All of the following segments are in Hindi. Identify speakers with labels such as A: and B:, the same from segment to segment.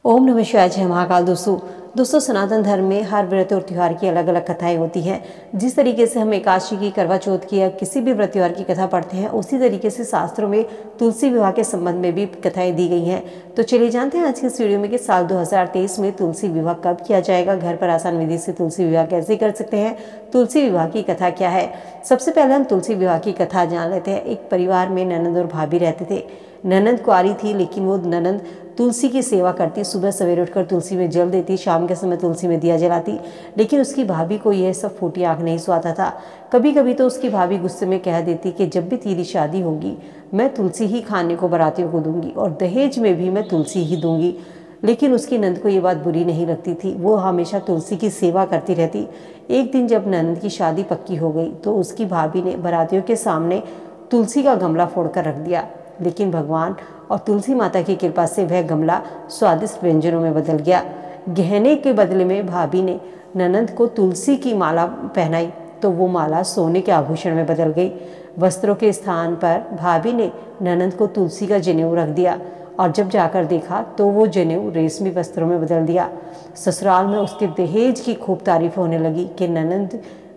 A: ओम नमः शिवाय। जय महाकाल। दोस्तों सनातन धर्म में हर व्रत और त्यौहार की अलग अलग कथाएं होती हैं। जिस तरीके से हम एकादशी की, करवा चौथ की या किसी भी व्रत त्यौहार की कथा पढ़ते हैं, उसी तरीके से शास्त्रों में तुलसी विवाह के संबंध में भी कथाएं दी गई हैं। तो चलिए जानते हैं आज के इस वीडियो में कि साल 2023 में तुलसी विवाह कब किया जाएगा, घर पर आसान विधि से तुलसी विवाह कैसे कर सकते हैं, तुलसी विवाह की कथा क्या है। सबसे पहले हम तुलसी विवाह की कथा जान लेते हैं। एक परिवार में ननंद और भाभी रहते थे। ननंद कुंवारी थी, लेकिन वो ननंद तुलसी की सेवा करती, सुबह सवेरे उठकर तुलसी में जल देती, शाम के समय तुलसी में दिया जलाती। लेकिन उसकी भाभी को यह सब फूटी आँख नहीं सुहाता था। कभी कभी तो उसकी भाभी गुस्से में कह देती कि जब भी तेरी शादी होगी मैं तुलसी ही खाने को बारातियों को दूंगी और दहेज में भी मैं तुलसी ही दूंगी। लेकिन उसकी नंद को ये बात बुरी नहीं लगती थी। वो हमेशा तुलसी की सेवा करती रहती। एक दिन जब ननंद की शादी पक्की हो गई तो उसकी भाभी ने बारातियों के सामने तुलसी का गमला फोड़कर रख दिया। लेकिन भगवान और तुलसी माता की कृपा से वह गमला स्वादिष्ट व्यंजनों में बदल गया। गहने के बदले में भाभी ने ननंद को तुलसी की माला पहनाई तो वो माला सोने के आभूषण में बदल गई। वस्त्रों के स्थान पर भाभी ने ननंद को तुलसी का जनेऊ रख दिया और जब जाकर देखा तो वो जनेऊ रेशमी वस्त्रों में बदल दिया। ससुराल में उसके दहेज की खूब तारीफ होने लगी कि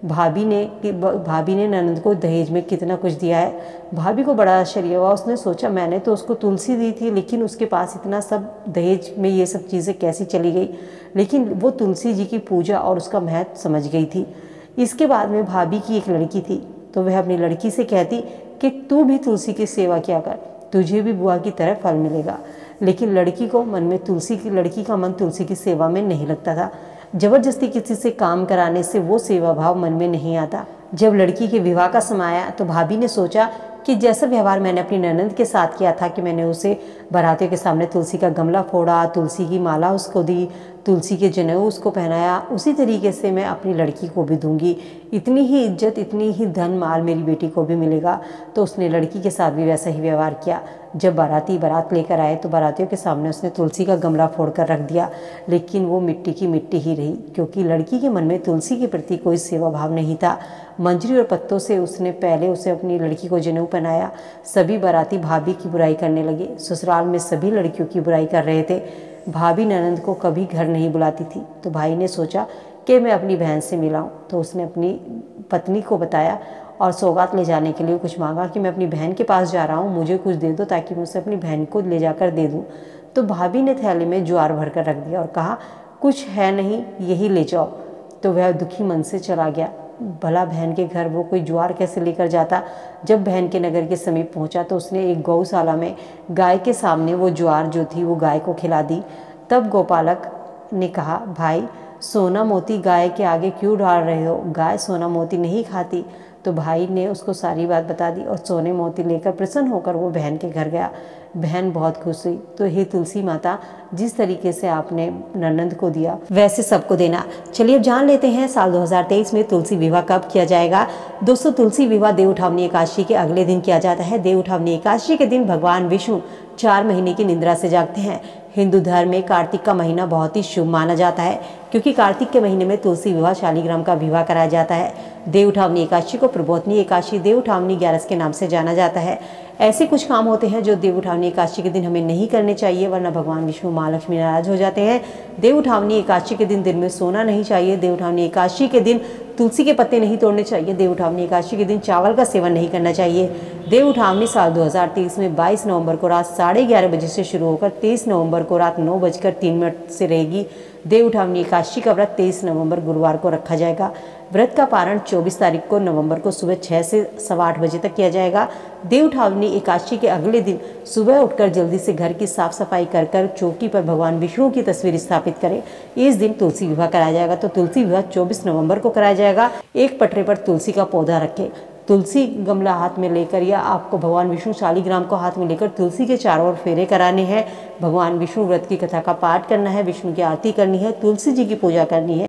A: भाभी ने ननंद को दहेज में कितना कुछ दिया है। भाभी को बड़ा आश्चर्य हुआ। उसने सोचा मैंने तो उसको तुलसी दी थी, लेकिन उसके पास इतना सब दहेज में ये सब चीज़ें कैसी चली गई। लेकिन वो तुलसी जी की पूजा और उसका महत्व समझ गई थी। इसके बाद में भाभी की एक लड़की थी, तो वह अपनी लड़की से कहती कि तू भी तुलसी की सेवा किया कर, तुझे भी बुआ की तरह फल मिलेगा। लेकिन लड़की का मन तुलसी की सेवा में नहीं लगता था। जबरदस्ती किसी से काम कराने से वो सेवा भाव मन में नहीं आता। जब लड़की के विवाह का समय आया तो भाभी ने सोचा कि जैसा व्यवहार मैंने अपनी ननंद के साथ किया था कि मैंने उसे बारातियों के सामने तुलसी का गमला फोड़ा, तुलसी की माला उसको दी, तुलसी के जनेऊ उसको पहनाया, उसी तरीके से मैं अपनी लड़की को भी दूंगी। इतनी ही इज्जत, इतनी ही धन माल मेरी बेटी को भी मिलेगा। तो उसने लड़की के साथ भी वैसा ही व्यवहार किया। जब बाराती बारात लेकर आए तो बारातियों के सामने उसने तुलसी का गमला फोड़कर रख दिया, लेकिन वो मिट्टी की मिट्टी ही रही, क्योंकि लड़की के मन में तुलसी के प्रति कोई सेवा भाव नहीं था। मंजरी और पत्तों से उसने पहले अपनी लड़की को जनेऊ पहनाया। सभी बाराती भाभी की बुराई करने लगे। ससुराल में सभी लड़कियों की बुराई कर रहे थे। भाभी ननंद को कभी घर नहीं बुलाती थी। तो भाई ने सोचा कि मैं अपनी बहन से मिलाऊं। तो उसने अपनी पत्नी को बताया और सौगात ले जाने के लिए कुछ मांगा कि मैं अपनी बहन के पास जा रहा हूँ, मुझे कुछ दे दो ताकि मैं उसे अपनी बहन को ले जाकर दे दूँ। तो भाभी ने थैले में ज्वार भर कर रख दिया और कहा कुछ है नहीं, यही ले जाओ। तो वह दुखी मन से चला गया। भला बहन के घर वो कोई ज्वार कैसे लेकर जाता। जब बहन के नगर के समीप पहुंचा तो उसने एक गौशाला में गाय के सामने वो ज्वार जो थी वो गाय को खिला दी। तब गौपालक ने कहा भाई, सोना मोती गाय के आगे क्यों डाल रहे हो, गाय सोना मोती नहीं खाती। तो भाई ने उसको सारी बात बता दी और सोने मोती लेकर प्रसन्न होकर वो बहन के घर गया। बहन बहुत खुश हुई। तो हे तुलसी माता, जिस तरीके से आपने ननंद को दिया वैसे सबको देना। चलिए अब जान लेते हैं साल 2023 में तुलसी विवाह कब किया जाएगा। दोस्तों तुलसी विवाह देव उठावनी एकादशी के अगले दिन किया जाता है। देव उठावनी एकादशी के दिन भगवान विष्णु 4 महीने की निद्रा से जागते हैं। हिंदू धर्म में कार्तिक का महीना बहुत ही शुभ माना जाता है, क्योंकि कार्तिक के महीने में तुलसी विवाह शालिग्राम का विवाह कराया जाता है। देव उठावनी एकादशी को प्रबोधनी एकादशी, देव उठावनी 11 के नाम से जाना जाता है। ऐसे कुछ काम होते हैं जो देव उठावनी एकादशी के दिन हमें नहीं करने चाहिए, वरना भगवान विष्णु माँ लक्ष्मी नाराज हो जाते हैं। देव उठावनी एकादशी के दिन में सोना नहीं चाहिए। देव उठावनी एकादशी के दिन तुलसी के पत्ते नहीं तोड़ने चाहिए। देव उठावनी एकादशी के दिन चावल का सेवन नहीं करना चाहिए। देव उठावनी साल 2023 में 22 नवंबर को रात 11:30 बजे से शुरू होकर 23 नवंबर को रात 9:03 से रहेगी। देव उठावनी एकादशी का व्रत 23 नवंबर गुरुवार को रखा जाएगा। व्रत का पारण 24 तारीख को नवंबर को सुबह 6 से 8:15 बजे तक किया जाएगा। देव उठावनी एकादशी के अगले दिन सुबह उठकर जल्दी से घर की साफ सफाई कर चौकी पर भगवान विष्णु की तस्वीर स्थापित करें। इस दिन तुलसी विवाह कराया जाएगा। तो तुलसी विवाह 24 नवंबर को कराया जाएगा। एक पटरे पर तुलसी का पौधा रखें। तुलसी गमला हाथ में लेकर या आपको भगवान विष्णु शालिग्राम को हाथ में लेकर तुलसी के चारों ओर फेरे कराने हैं। भगवान विष्णु व्रत की कथा का पाठ करना है, विष्णु की आरती करनी है, तुलसी जी की पूजा करनी है।